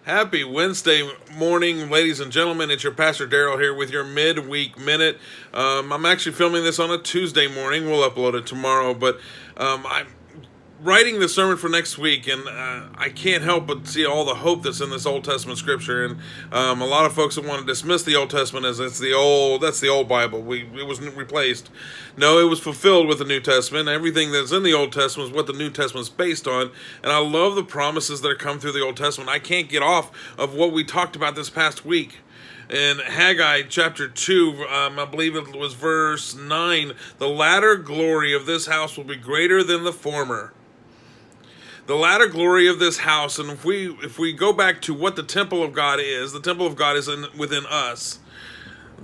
Happy Wednesday morning, ladies and gentlemen. It's your Pastor Daryl here with your Midweek Minute. I'm actually filming this on a Tuesday morning. We'll upload it tomorrow, but I'm writing the sermon for next week, and I can't help but see all the hope that's in this Old Testament scripture. And a lot of folks that want to dismiss the Old Testament as that's the old Bible. It was replaced. No, it was fulfilled with the New Testament. Everything that's in the Old Testament is what the New Testament is based on. And I love the promises that come through the Old Testament. I can't get off of what we talked about this past week. In Haggai chapter 2, I believe it was verse 9, the latter glory of this house will be greater than the former. The latter glory of this house, and if we go back to what the temple of God is, the temple of God is within us.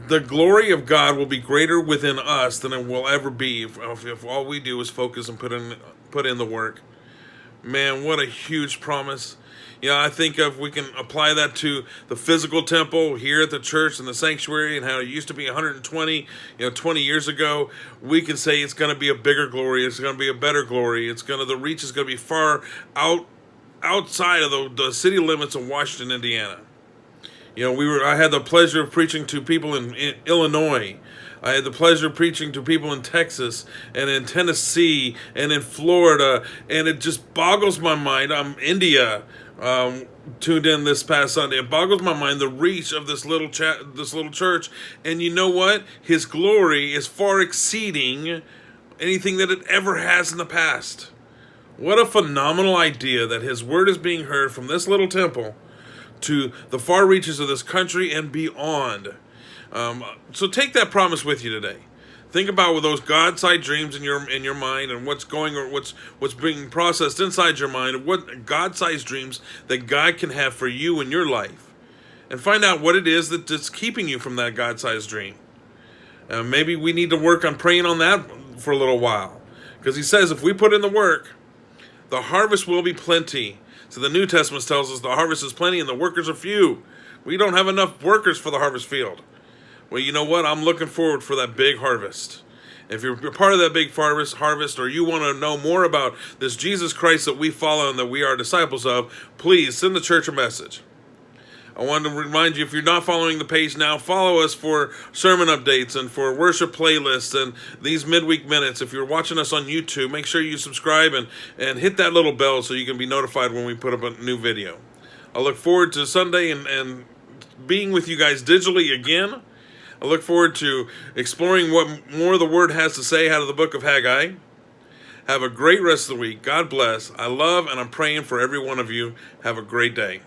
The glory of God will be greater within us than it will ever be if all we do is focus and put in the work. Man, what a huge promise. I think if we can apply that to the physical temple here at the church and the sanctuary and how it used to be 120, 20 years ago, we can say it's going to be a bigger glory. It's going to be a better glory. The reach is going to be far outside of the city limits of Washington, Indiana. I had the pleasure of preaching to people in Illinois. I had the pleasure of preaching to people in Texas and in Tennessee and in Florida, and it just boggles my mind. India tuned in this past Sunday. It boggles my mind the reach of this little church, and you know what? His glory is far exceeding anything that it ever has in the past. What a phenomenal idea that His word is being heard from this little temple to the far reaches of this country and beyond. So take that promise with you today. Think about those God-sized dreams in your mind and what's being processed inside your mind, what God-sized dreams that God can have for you in your life, and find out what it is that's keeping you from that God-sized dream. Maybe we need to work on praying on that for a little while, because He says if we put in the work, the harvest will be plenty. So the New Testament tells us the harvest is plenty and the workers are few. We don't have enough workers for the harvest field. Well, you know what? I'm looking forward for that big harvest. If you're part of that big harvest, or you want to know more about this Jesus Christ that we follow and that we are disciples of, please send the church a message. I want to remind you, if you're not following the page now, follow us for sermon updates and for worship playlists and these midweek minutes. If you're watching us on YouTube, make sure you subscribe and hit that little bell so you can be notified when we put up a new video. I look forward to Sunday and being with you guys digitally again. I look forward to exploring what more the Word has to say out of the book of Haggai. Have a great rest of the week. God bless. I love and I'm praying for every one of you. Have a great day.